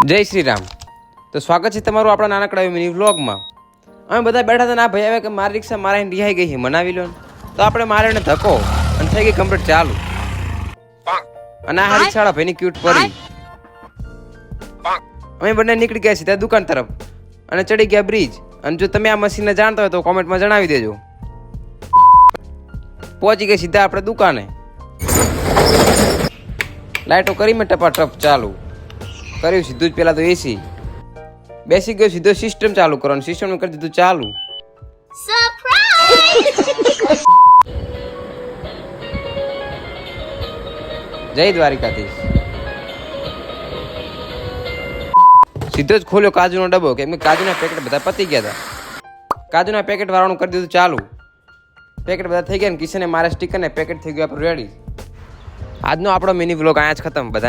જય શ્રી રામ. તો સ્વાગત છે તમારું આપણા નાનકડા મિની વ્લોગમાં. અમે બધા બેઠા હતા ને આ ભાઈ આવે કે મારી રિક્ષા મારાઈને રિહાઈ ગઈ છે, મનાવી લો ને. તો આપણે માર્યો ને ધક્કો અને થઈ ગઈ કમ્પ્લીટ ચાલુ. અને આ રિક્ષાવાળા ભાઈની ક્યુટ પડી. અમે બંને નીકળી ગયા સીધા દુકાન તરફ અને ચડી ગયા બ્રિજ. અને જો તમે આ મશીનને જાણતા હોય તો કોમેન્ટમાં જણાવી દેજો. પહોંચી ગઈ સીધા આપણે દુકાને. લાઈટો કરી મેં ટપાટપ ચાલુ કર્યું. સીધું જ પેલા તો એસી બેસી ગયો, સીધો સિસ્ટમ ચાલુ કરવાનું. સિસ્ટમ કરી દીધું ચાલુ. જય દ્વારિકાધીશ. સીધો જ ખોલ્યો કાજુનો ડબ્બો, કેમ કે કાજુના પેકેટ બધા પતી ગયા હતા. કાજુના પેકેટ વાળવાનું કરી દીધું ચાલુ. પેકેટ બધા થઈ ગયા ને કિશને મારા સ્ટીકર ને પેકેટ થઈ ગયું આપણું રેડી. આજનો આપણો મિની વ્લોગ અહીંયા જ ખતમ. બધાને